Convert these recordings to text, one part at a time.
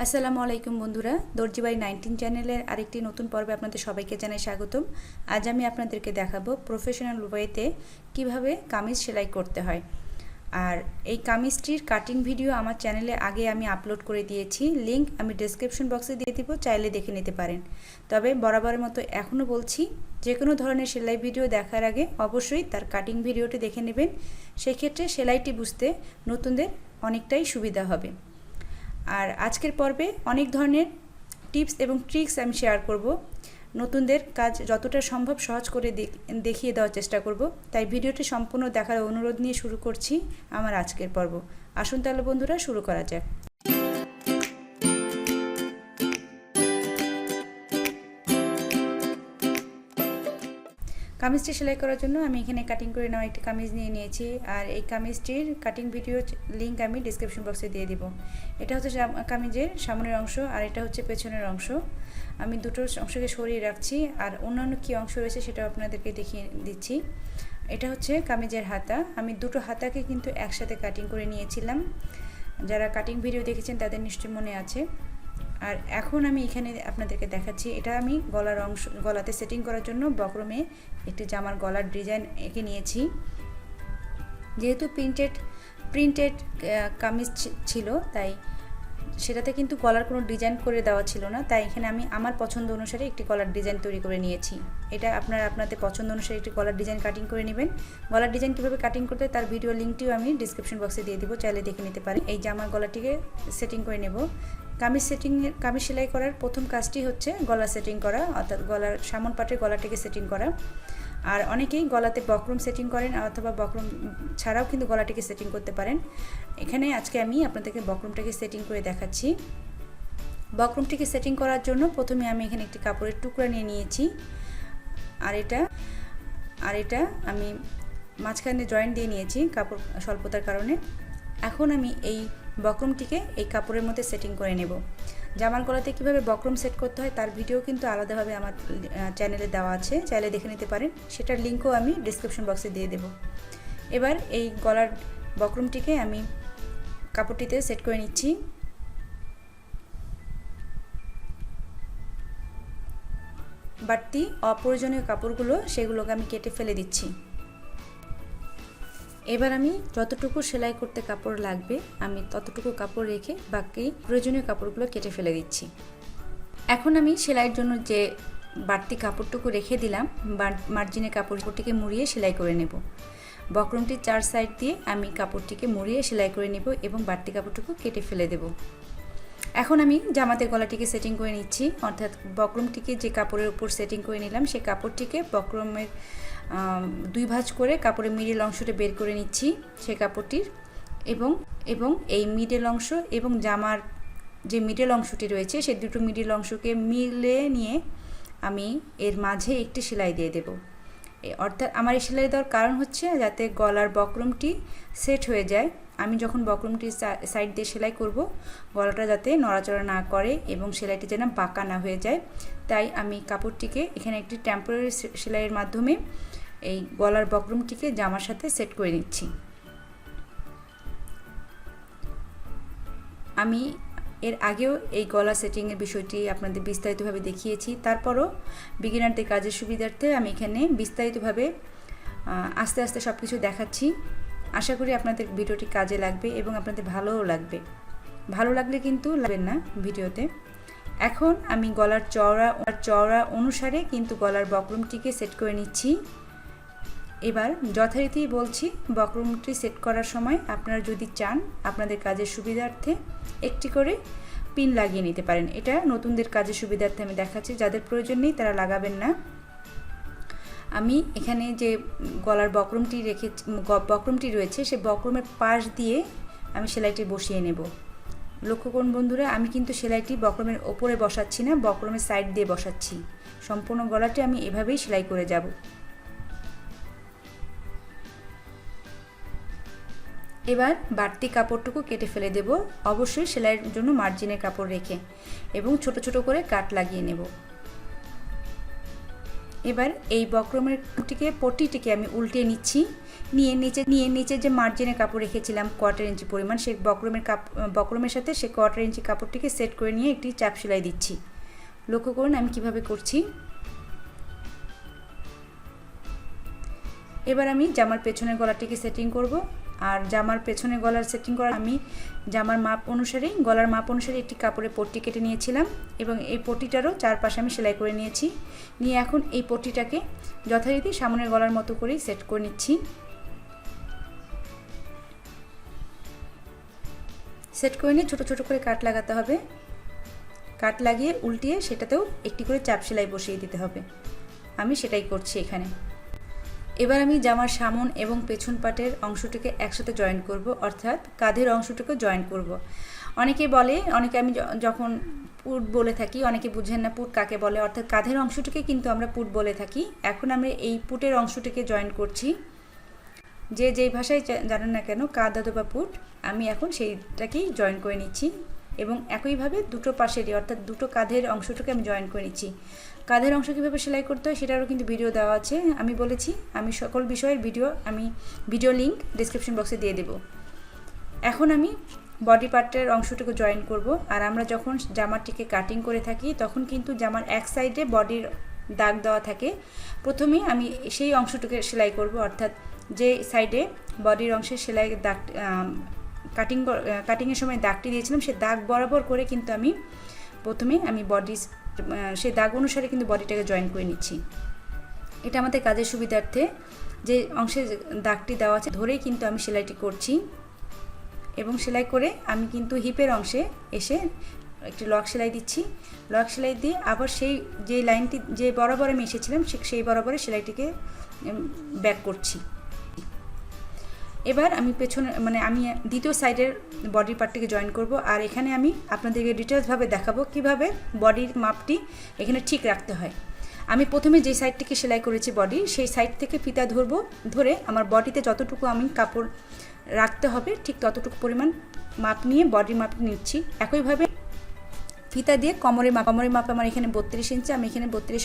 আসসালামু আলাইকুম বন্ধুরা, দর্জিবাড়ি 19 চ্যানেলের আরেকটি নতুন পর্বে আপনাদের সবাইকে জানাই স্বাগতম। আজ আমি আপনাদেরকে দেখাবো প্রফেশনাল ওয়েতে কিভাবে কামিজ সেলাই করতে হয়। আর এই কামিজটির কাটিং ভিডিও আমার চ্যানেলে আগে আমি আপলোড করে দিয়েছি, লিংক আমি ডেসক্রিপশন বক্সে দিয়ে দিব, চাইলে দেখে নিতে পারেন। তবে বরাবরের মতো এখনও বলছি, যে কোনো ধরনের সেলাই ভিডিও দেখার আগে অবশ্যই তার কাটিং ভিডিওটি দেখে নেবেন। সেক্ষেত্রে সেলাইটি বুঝতে নতুনদের অনেকটাই সুবিধা হবে। আর আজকের পর্বে অনেক ধরনের টিপস এবং ট্রিক্স আমি শেয়ার করব, নতুনদের কাজ যতটা সম্ভব সহজ করে দেখিয়ে দেওয়ার চেষ্টা করব। তাই ভিডিওটি সম্পূর্ণ দেখার অনুরোধ নিয়ে শুরু করছি আমার আজকের পর্ব। আসুন তাহলে বন্ধুরা শুরু করা যাক। কামিজটি সেলাই করার জন্য আমি এখানে কাটিং করে নেওয়া একটি কামিজ নিয়েছি, আর এই কামিজটির কাটিং ভিডিও লিংক আমি ডিসক্রিপশন বক্সে দিয়ে দিব। এটা হচ্ছে কামিজের সামনের অংশ, আর এটা হচ্ছে পেছনের অংশ। আমি দুটো অংশকে সরিয়ে রাখছি, আর অন্যান্য কী অংশ রয়েছে সেটা আপনাদেরকে দেখিয়ে দিচ্ছি। এটা হচ্ছে কামিজের হাতা। আমি দুটো হাতাকে কিন্তু একসাথে কাটিং করে নিয়েছিলাম। যারা কাটিং ভিডিও দেখেছেন তাদের নিশ্চয়ই মনে আছে। আর এখন আমি এখানে আপনাদেরকে দেখাচ্ছি, এটা আমি গলাতে সেটিং করার জন্য বক্রমে একটি জামার গলার ডিজাইন এঁকে নিয়েছি। যেহেতু প্রিন্টেড কামিজ ছিল, তাই সেটাতে কিন্তু গলার কোনো ডিজাইন করে দেওয়া ছিল না। তাই এখানে আমি আমার পছন্দ অনুসারে একটি গলার ডিজাইন তৈরি করে নিয়েছি। এটা আপনাদের পছন্দ অনুসারে একটি গলার ডিজাইন কাটিং করে নেবেন। গলার ডিজাইন কীভাবে কাটিং করতে তার ভিডিও লিঙ্কটিও আমি ডিসক্রিপশন বক্সে দিয়ে দিব, চাইলে দেখে নিতে পারেন। এই জামার গলাটিকে সেটিং করে নেব। কামিজ সেলাই করার প্রথম কাজটি হচ্ছে গলা সেটিং করা, অর্থাৎ গলার সামন পাটের গলাটিকে সেটিং করা। আর অনেকেই গলাতে বক্রম সেটিং করেন, অথবা বক্রম ছাড়াও কিন্তু গলাটিকে সেটিং করতে পারেন। এখানে আজকে আমি আপনাদেরকে বক্রমটাকে সেটিং করে দেখাচ্ছি। বক্রমটিকে সেটিং করার জন্য প্রথমে আমি এখানে একটি কাপড়ের টুকরা নিয়ে নিয়েছি, আর এটা আমি মাঝখানে জয়েন্ট দিয়ে নিয়েছি কাপড় স্বল্পতার কারণে। এখন আমি এই বক্রমটিকে এই কাপড়ের মধ্যে সেটিং করে নেব। জামার গলাতে কীভাবে বক্রম সেট করতে হয় তার ভিডিও কিন্তু আলাদাভাবে আমার চ্যানেলে দেওয়া আছে, চাইলে দেখে নিতে পারেন। সেটার লিঙ্কও আমি ডিসক্রিপশন বক্সে দিয়ে দেব। এবার এই গলার বক্রমটিকে আমি কাপড়টিতে সেট করে নিচ্ছি। বাড়তি অপ্রয়োজনীয় কাপড়গুলো সেগুলোকে আমি কেটে ফেলে দিচ্ছি। এবার আমি যতটুকু সেলাই করতে কাপড় লাগবে আমি ততটুকু কাপড় রেখে বাকি প্রয়োজনীয় কাপড়গুলো কেটে ফেলে দিচ্ছি। এখন আমি সেলাইয়ের জন্য যে বাড়তি কাপড়টুকু রেখে দিলাম, মার্জিনের কাপড়টিকে মুড়িয়ে সেলাই করে নেব। বক্রমটির চার সাইড দিয়ে আমি কাপড়টিকে মুড়িয়ে সেলাই করে নেব এবং বাড়তি কাপড়টুকু কেটে ফেলে দেব। এখন আমি জামাতের গলাটিকে সেটিং করে নিচ্ছি, অর্থাৎ বক্রমটিকে যে কাপড়ের উপর সেটিং করে নিলাম সেই কাপড়টিকে বক্রমের দুই ভাঁজ করে কাপড়ের মিডল অংশটা বের করে নিচ্ছি সেই কাপড়টির, এবং এই মিডল অংশ এবং জামার যে মিডল অংশটি রয়েছে সেই দুটো মিডল অংশকে মিলে নিয়ে আমি এর মাঝে একটি সেলাই দিয়ে দেব। অর্থাৎ আমার এই সেলাই দেওয়ার কারণ হচ্ছে যাতে গলার বক্রমটি সেট হয়ে যায়। আমি যখন বক্রমটি সাইড দিয়ে সেলাই করব, গলাটা যাতে নড়াচড়া না করে এবং সেলাইটি যেন বাঁকা না হয়ে যায়, তাই আমি কাপড়টিকে এখানে একটি টেম্পোরারি সেলাইয়ের মাধ্যমে এই গলার বক্রমটিকে জামার সাথে সেট করে নিচ্ছি। আমি এর আগেও এই গলা সেটিংয়ের বিষয়টি আপনাদের বিস্তারিতভাবে দেখিয়েছি, তারপরও বিগিনারদের কাজের সুবিধার্থে আমি এখানে বিস্তারিতভাবে আস্তে আস্তে সব কিছু দেখাচ্ছি। আশা করি আপনাদের ভিডিওটি কাজে লাগবে এবং আপনাদের ভালোও লাগবে। ভালো লাগলে কিন্তু লাগবেন না ভিডিওতে। এখন আমি গলার চওড়া অনুসারে কিন্তু গলার বক্রমটিকে সেট করে নিচ্ছি। এবার যথারীতি বলছি, বক্রমটি সেট করার সময় আপনারা যদি চান আপনাদের কাজের সুবিধার্থে একটি করে পিন লাগিয়ে নিতে পারেন। এটা নতুনদের কাজের সুবিধার্থে আমি দেখাচ্ছি, যাদের প্রয়োজন নেই তারা লাগাবেন না। আমি এখানে যে গলার বক্রমটি রয়েছে সেই বক্রমের পাশ দিয়ে আমি সেলাইটি বসিয়ে নেব। লক্ষ্য করুন বন্ধুরা, আমি কিন্তু সেলাইটি বক্রমের ওপরে বসাচ্ছি না, বক্রমের সাইড দিয়ে বসাচ্ছি। সম্পূর্ণ গলাটি আমি এভাবেই সেলাই করে যাব। এবার বাড়তি কাপড়টুকু কেটে ফেলে দেব, অবশ্যই সেলাইয়ের জন্য মার্জিনের কাপড় রেখে, এবং ছোট ছোট করে কাট লাগিয়ে নেব। এবার এই বক্রমেরটিকে পট্টিটিকে আমি উল্টে নিচ্ছি, নিয়ে নিচে যে মার্জিনের কাপড় রেখেছিলাম 1/4 ইঞ্চি পরিমাণ, সেই বক্রমের সাথে সেই 1/4 ইঞ্চি কাপড়টিকে সেট করে নিয়ে একটি চাপ সেলাই দিচ্ছি। লক্ষ্য করুন আমি কিভাবে করছি। এবার আমি জামার পেছনের গলাটিকে সেটিং করব। আর জামার পেছনের গলার সেটিং করা আমি জামার মাপ অনুসারে, গলার মাপ অনুসারে একটি কাপড়ে পট্টি কেটে নিয়েছিলাম এবং এই পট্টিটারও চারপাশে আমি সেলাই করে নিয়েছি। নিয়ে এখন এই পট্টিটাকে যথারীতি সামনের গলার মতো করেই সেট করে নিচ্ছি। সেট করে নিয়ে ছোটো ছোটো করে কাট লাগাতে হবে। কাট লাগিয়ে উল্টিয়ে সেটাতেও একটি করে চাপ সেলাই বসিয়ে দিতে হবে। আমি সেটাই করছি এখানে। এবার আমি জামার সামন এবং পেছন পাটের অংশটিকে একসাথে জয়েন করব, অর্থাৎ কাঁধের অংশটিকে জয়েন করব। অনেকে বলে, অনেকে আমি যখন পুট বলে থাকি, অনেকে বুঝেন না পুট কাকে বলে, অর্থাৎ কাঁধের অংশটিকে কিন্তু আমরা পুট বলে থাকি। এখন আমরা এই পুটের অংশটিকে জয়েন করছি। যে যেই ভাষায় জানেন না কেন, কাঁধ অথবা পুট, আমি এখন সেইটাকেই জয়েন করে নিচ্ছি এবং একইভাবে দুটো পাশেরই, অর্থাৎ দুটো কাঁধের অংশটাকে আমি জয়েন করে নিচ্ছি। কাঁধের অংশ কীভাবে সেলাই করতে হয় সেটারও কিন্তু ভিডিও দেওয়া আছে, আমি বলেছি। আমি সকল বিষয়ের ভিডিও লিঙ্ক ডিসক্রিপশন বক্সে দিয়ে দেব। এখন আমি বডি পার্টের অংশটুকু জয়েন করব। আর আমরা যখন জামাটিকে কাটিং করে থাকি তখন কিন্তু জামার এক সাইডে বডির দাগ দেওয়া থাকে। প্রথমে আমি সেই অংশটুকে সেলাই করব, অর্থাৎ যে সাইডে বডির অংশে সেলাই দাগ কাটিংয়ের সময় দাগটি দিয়েছিলাম, সেই দাগ বরাবর করে কিন্তু আমি প্রথমে সেই দাগ অনুসারে কিন্তু বডিটাকে জয়েন করে নিচ্ছি। এটা আমাদের কাজের সুবিধার্থে যে অংশে দাগটি দেওয়া আছে ধরেই কিন্তু আমি সেলাইটি করছি। এবং সেলাই করে আমি কিন্তু হিপের অংশে এসে একটি লক সেলাই দিচ্ছি। লক সেলাই দিয়ে আবার সেই যে লাইনটি যে বরাবর আমি এসেছিলাম সেই বরাবরে সেলাইটিকে ব্যাক করছি। এবার আমি আমি দ্বিতীয় সাইডের বডি পার্টটিকে জয়েন করব। আর এখানে আমি আপনাদেরকে ডিটেলসভাবে দেখাবো কিভাবে বডির মাপটি এখানে ঠিক রাখতে হয়। আমি প্রথমে যে সাইডটিকে সেলাই করেছি বডি, সেই সাইড থেকে ফিতা ধরে আমার বডিতে যতটুকু আমি কাপড় রাখতে হবে ঠিক ততটুকু পরিমাণ মাপ নিয়ে বডির মাপ নিচ্ছি। একইভাবে ফিতা দিয়ে কোমরের মাপ আমার এখানে 32 ইঞ্চি, আমি এখানে 32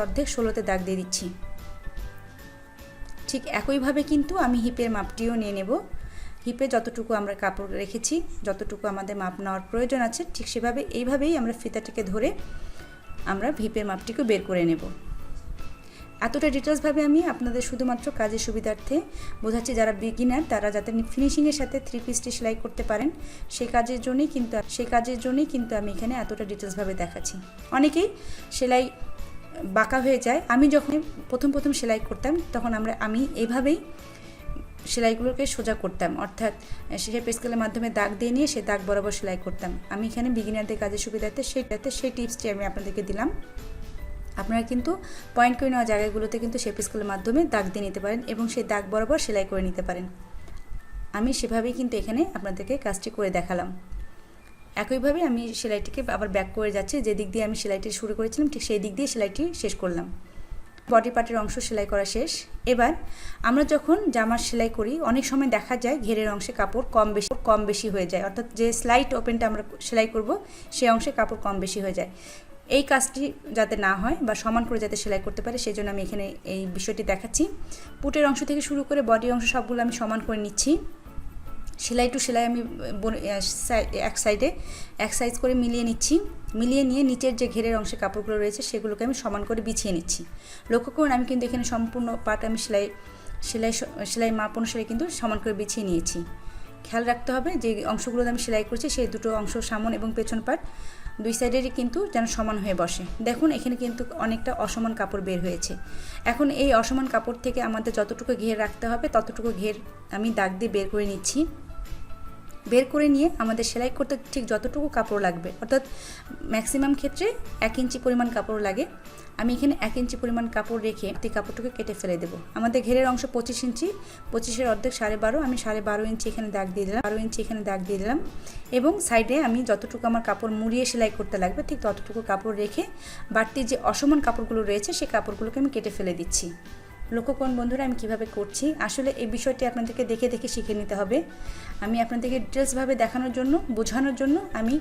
অর্ধেক 16তে দাগ দিয়ে দিচ্ছি। ঠিক একইভাবে কিন্তু আমি হিপের মাপটিও নিয়ে নেব। হিপে যতটুকু আমরা কাপড় রেখেছি, যতটুকু আমাদের মাপ নেওয়ার প্রয়োজন আছে, ঠিক এইভাবেই আমরা ফিতাটিকে ধরে আমরা হিপের মাপটিকে বের করে নেব। এতটা ডিটেলসভাবে আমি আপনাদের শুধুমাত্র কাজের সুবিধার্থে বোঝাচ্ছি। যারা বিগিনার তারা যাতে ফিনিশিংয়ের সাথে 3 পিসটি সেলাই করতে পারেন সেই কাজের জন্যই কিন্তু আমি এখানে এতটা ডিটেলসভাবে দেখাচ্ছি। অনেকেই সেলাই বাঁকা হয়ে যায়। আমি যখন প্রথম সেলাই করতাম তখন আমি এইভাবেই সেলাইগুলোকে সোজা করতাম, অর্থাৎ শেপ স্কেলের মাধ্যমে দাগ দিয়ে নিয়ে সেই দাগ বরাবর সেলাই করতাম। আমি এখানে বিগিনারদের কাজের সুবিধার্থে সেই টিপসটি আমি আপনাদেরকে দিলাম। আপনারা কিন্তু পয়েন্ট করে নেওয়া জায়গাগুলোতে কিন্তু শেপ স্কেলের মাধ্যমে দাগ দিয়ে নিতে পারেন এবং সেই দাগ বরাবর সেলাই করে নিতে পারেন। আমি সেভাবেই কিন্তু এখানে আপনাদেরকে কাজটি করে দেখালাম। একইভাবে আমি সেলাইটিকে আবার ব্যাক করে যাচ্ছি। যে দিক দিয়ে আমি সেলাইটি শুরু করেছিলাম ঠিক সেই দিক দিয়ে সেলাইটি শেষ করলাম। বডি পার্টের অংশ সেলাই করা শেষ। এবার আমরা যখন জামার সেলাই করি অনেক সময় দেখা যায় ঘেরের অংশে কাপড় কম বেশি হয়ে যায়, অর্থাৎ যে স্লাইট ওপেনটা আমরা সেলাই করব সেই অংশে কাপড় কম বেশি হয়ে যায়। এই কাজটি যাতে না হয় বা সমান করে যাতে সেলাই করতে পারে সেই জন্য আমি এখানে এই বিষয়টি দেখাচ্ছি। পুটের অংশ থেকে শুরু করে বডি অংশ সবগুলো আমি সমান করে নিচ্ছি। সেলাই টু সেলাই আমি এক সাইজ করে মিলিয়ে নিচ্ছি। মিলিয়ে নিয়ে নিচের যে ঘেরের অংশে কাপড়গুলো রয়েছে সেগুলোকে আমি সমান করে বিছিয়ে নিচ্ছি। লক্ষ্য করুন আমি কিন্তু এখানে সম্পূর্ণ পার্ট আমি সেলাই মাপ অনুসারে কিন্তু সমান করে বিছিয়ে নিয়েছি। খেয়াল রাখতে হবে যে অংশগুলো আমি সেলাই করছি সেই দুটো অংশ সামন এবং পেছন পার্ট দুই সাইডেরই কিন্তু যেন সমান হয়ে বসে। দেখুন এখানে কিন্তু অনেকটা অসমান কাপড় বের হয়েছে। এখন এই অসমান কাপড় থেকে আমাদের যতটুকু ঘের রাখতে হবে ততটুকু ঘের আমি দাগ দিয়ে বের করে নিচ্ছি। বের করে নিয়ে আমাদের সেলাই করতে ঠিক যতটুকু কাপড় লাগবে, অর্থাৎ ম্যাক্সিমাম ক্ষেত্রে 1 ইঞ্চি পরিমাণ কাপড় লাগে। আমি এখানে 1 ইঞ্চি পরিমাণ কাপড় রেখে এই কাপড়টাকে কেটে ফেলে দেবো। আমাদের ঘেরের অংশ 25 ইঞ্চি, 25-এর অর্ধেক 12.5, আমি 12.5 ইঞ্চি এখানে দাগ দিয়ে দিলাম। এবং সাইডে আমি যতটুকু আমার কাপড় মুড়িয়ে সেলাই করতে লাগবে ঠিক ততটুকু কাপড় রেখে বাড়তি যে অসমান কাপড়গুলো রয়েছে সেই কাপড়গুলোকে আমি কেটে ফেলে দিচ্ছি। লক্ষ্য করুন বন্ধুরা আমি কিভাবে করছি। আসলে এই বিষয়টি আপনাদেরকে দেখে শিখে নিতে হবে। আমি আপনাদেরকে ডিটেলসভাবে দেখানোর জন্য, বোঝানোর জন্য আমি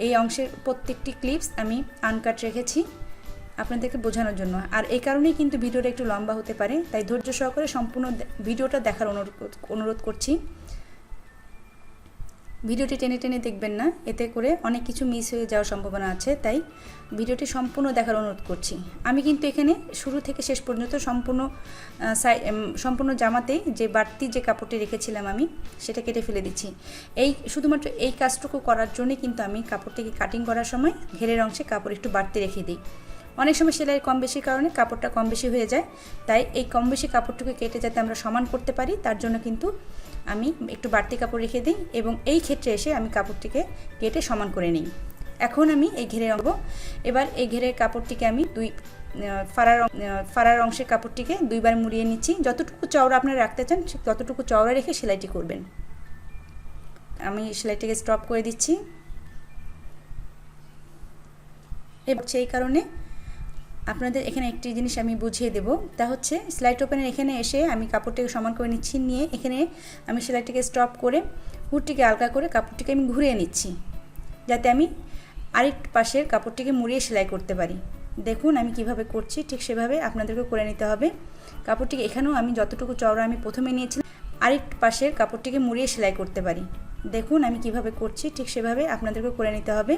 এই অংশের প্রত্যেকটি ক্লিপস আমি আনকাট রেখেছি। আপনাদেরকে বোঝানোর জন্য। আর এই কারণেই কিন্তু ভিডিওটা একটু লম্বা হতে পারে, তাই ধৈর্য সহকারে সম্পূর্ণ ভিডিওটা দেখার অনুরোধ করছি। ভিডিওটি টেনে টেনে দেখবেন না, এতে করে অনেক কিছু মিস হয়ে যাওয়ার সম্ভাবনা আছে, তাই ভিডিওটি সম্পূর্ণ দেখার অনুরোধ করছি। আমি কিন্তু এখানে শুরু থেকে শেষ পর্যন্ত সম্পূর্ণ জামাতেই যে বাড়তি যে কাপড়টি রেখেছিলাম আমি সেটা কেটে ফেলে দিচ্ছি। শুধুমাত্র এই কাজটুকু করার জন্যই কিন্তু আমি কাপড়টিকে কাটিং করার সময় ঘেরের অংশে কাপড় একটু বাড়তি রেখে দিই। অনেক সময় সেলাইয়ের কম বেশির কারণে কাপড়টা কম বেশি হয়ে যায়, তাই এই কম বেশি কাপড়টুকু কেটে যাতে আমরা সমান করতে পারি তার জন্য কিন্তু আমি একটু বাড়তি কাপড় রেখে দিই এবং এই ক্ষেত্রে এসে আমি কাপড়টিকে কেটে সমান করে নিই। এখন আমি এই ঘেরে এবার এই ঘেরের কাপড়টিকে আমি ফাড়ার অংশের কাপড়টিকে দুইবার মুড়িয়ে নিচ্ছি। যতটুকু চওড়া আপনারা রাখতে চান ততটুকু চওড়া রেখে সেলাইটি করবেন। আমি সেলাইটিকে স্টপ করে দিচ্ছি। এবার সেই কারণে আপনাদের এখানে একটি জিনিস আমি বুঝিয়ে দেব, তা হচ্ছে স্লাইড ওপেনের এখানে এসে আমি কাপড়টিকে সমান করে নিচ্ছি, নিয়ে এখানে আমি সেলাইটিকে স্টপ করে হুডটিকে আলগা করে কাপড়টিকে আমি ঘুরিয়ে নিচ্ছি, যাতে আমি আরেক পাশের কাপড়টিকে মুড়িয়ে সেলাই করতে পারি। দেখুন আমি কিভাবে করছি, ঠিক সেভাবে আপনাদেরকে করে নিতে হবে। কাপড়টিকে এখানেও আমি যতটুকু চওড়া আমি প্রথমে নিয়েছিলাম আরেক পাশের কাপড়টিকে মুড়িয়ে সেলাই করতে পারি। দেখুন আমি কিভাবে করছি, ঠিক সেভাবে আপনাদেরকে করে নিতে হবে।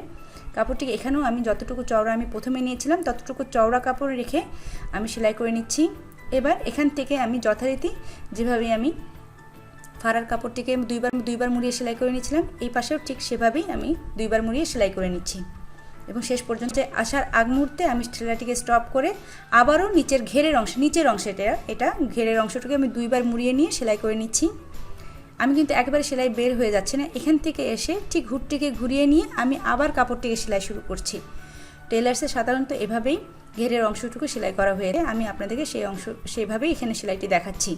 কাপড়টিকে এখানেও আমি যতটুকু চওড়া আমি প্রথমে নিয়েছিলাম ততটুকু চওড়া কাপড় রেখে আমি সেলাই করে নিচ্ছি। এবার এখান থেকে আমি যথারীতি যেভাবে আমি ফাড়ার কাপড়টিকে দুইবার মুড়িয়ে সেলাই করে নিয়েছিলাম, এই পাশেও ঠিক সেভাবেই আমি দুইবার মুড়িয়ে সেলাই করে নিচ্ছি এবং শেষ পর্যন্ত আসার আগ মুহূর্তে আমি সেলাইটিকে স্টপ করে আবারও নিচের অংশ এটা ঘেরের অংশটাকে আমি দুইবার মুড়িয়ে নিয়ে সেলাই করে নিচ্ছি। আমি কিন্তু একবারে সেলাই বের হয়ে যাচ্ছে না, এখান থেকে এসে ঠিক হুডটিকে ঘুরিয়ে নিয়ে আমি আবার কাপড়টিকে সেলাই শুরু করছি। টেলার্সে সাধারণত এভাবেই ঘেরের অংশটুকু সেলাই করা হয়ে যায়, আমি আপনাদেরকে সেইভাবেই এখানে সেলাইটি দেখাচ্ছি।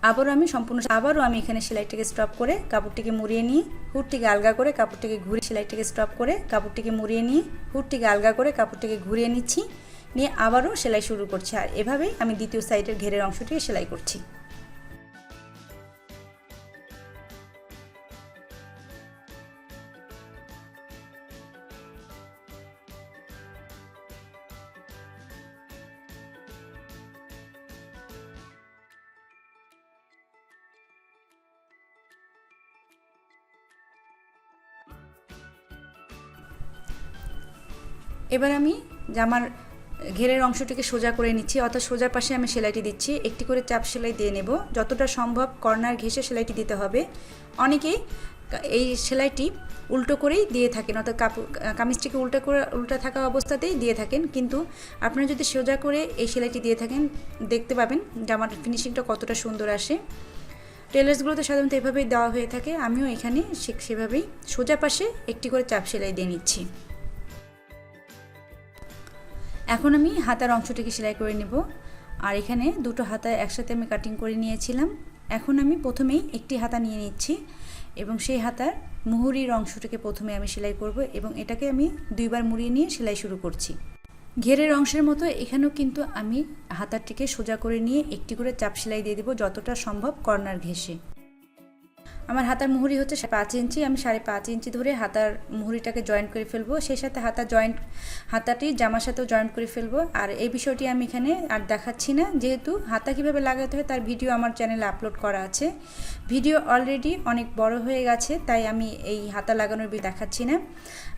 আবারও আমি এখানে সেলাইটিকে স্টপ করে কাপড়টিকে মুড়িয়ে নিয়ে হুডটিকে আলগা করে কাপড়টিকে ঘুরিয়ে সেলাইটিকে স্টপ করে কাপড়টিকে মুড়িয়ে নিয়ে হুডটিকে আলগা করে কাপড়টিকে ঘুরিয়ে নিচ্ছি, নিয়ে আবারও সেলাই শুরু করছি। আর এভাবেই আমি দ্বিতীয় সাইডের ঘেরের অংশটিকে সেলাই করছি। এবার আমি জামার ঘেরের অংশটিকে সোজা করে নিচ্ছি, অর্থাৎ সোজার পাশে আমি সেলাইটি দিচ্ছি। একটি করে চাপ সেলাই দিয়ে নেব, যতটা সম্ভব কর্নার ঘেঁষে সেলাইটি দিতে হবে। অনেকেই এই সেলাইটি উল্টো করেই দিয়ে থাকেন, অর্থাৎ কামিজটিকে উল্টা থাকা অবস্থাতেই দিয়ে থাকেন, কিন্তু আপনারা যদি সোজা করে এই সেলাইটি দিয়ে থাকেন দেখতে পাবেন জামার ফিনিশিংটা কতটা সুন্দর আসে। টেলার্সগুলোতে সাধারণত এভাবেই দেওয়া হয়ে থাকে, আমিও এখানে সেভাবেই সোজা পাশে একটি করে চাপ সেলাই দিয়ে নিচ্ছি। এখন আমি হাতার অংশটিকে সেলাই করে নেব। আর এখানে দুটো হাতা একসাথে আমি কাটিং করে নিয়েছিলাম। এখন আমি প্রথমেই একটি হাতা নিয়ে নিচ্ছি এবং সেই হাতার মুহুরির অংশটিকে প্রথমে আমি সেলাই করব এবং এটাকে আমি দুইবার মুড়িয়ে নিয়ে সেলাই শুরু করছি। ঘেরের অংশের মতো এখানেও কিন্তু আমি হাতারটিকে সোজা করে নিয়ে একটি করে চাপ সেলাই দিয়ে দেব যতটা সম্ভব কর্নার ঘেঁষে। আমার হাতার মুহুরি হচ্ছে 5 ইঞ্চি, আমি 5.5 ইঞ্চি ধরে হাতার মুহুরিটাকে জয়েন্ট করে ফেলবো, সেই সাথে হাতাটি জামার সাথেও জয়েন্ট করে ফেলবো। আর এই বিষয়টি আমি এখানে আর দেখাচ্ছি না, যেহেতু হাতা কিভাবে লাগাতে হয় তার ভিডিও আমার চ্যানেলে আপলোড করা আছে। ভিডিও অলরেডি অনেক বড় হয়ে গেছে, তাই আমি এই হাতা লাগানোর দেখাচ্ছি না।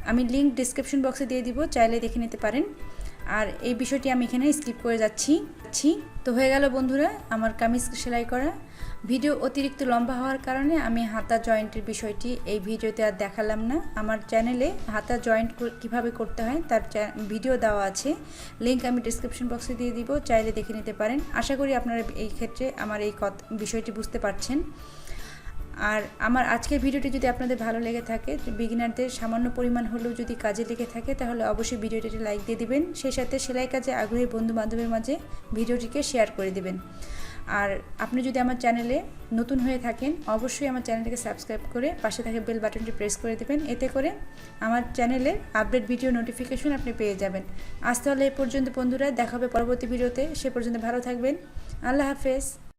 আমি লিঙ্ক ডিসক্রিপশন বক্সে দিয়ে দিব, চাইলে দেখে নিতে পারেন। আর এই বিষয়টি আমি এখানে স্কিপ করে যাচ্ছি। তো হয়ে গেল বন্ধুরা আমার কামিজ সেলাই করা। ভিডিও অতিরিক্ত লম্বা হওয়ার কারণে আমি হাতা জয়েন্টের বিষয়টি এই ভিডিওতে আর দেখালাম না। আমার চ্যানেলে হাতা জয়েন্ট কিভাবে করতে হয় তার ভিডিও দেওয়া আছে, লিঙ্ক আমি ডিসক্রিপশন বক্সে দিয়ে দিব, চাইলে দেখে নিতে পারেন। আশা করি আপনারা এই ক্ষেত্রে আমার এই বিষয়টি বুঝতে পারছেন। আর আমার আজকের ভিডিওটি যদি আপনাদের ভালো লেগে থাকে, বিগিনারদের সামান্য পরিমাণ হলেও যদি কাজে লেগে থাকে, তাহলে অবশ্যই ভিডিওটিতে লাইক দিয়ে দিবেন। সেই সাথে সেলাই কাজে আগ্রহী বন্ধু বান্ধবের মাঝে ভিডিওটিকে শেয়ার করে দিবেন। আর আপনি যদি আমার চ্যানেলে নতুন হয়ে থাকেন, অবশ্যই আমার চ্যানেলটিকে সাবস্ক্রাইব করে পাশে থাকা বেল বাটনটি প্রেস করে দেবেন, এতে করে আমার চ্যানেলের আপডেট ভিডিও নোটিফিকেশন আপনি পেয়ে যাবেন। আজ তাহলে এই পর্যন্ত বন্ধুরা, দেখা হবে পরবর্তী ভিডিওতে। সে পর্যন্ত ভালো থাকবেন। আল্লাহ হাফেজ।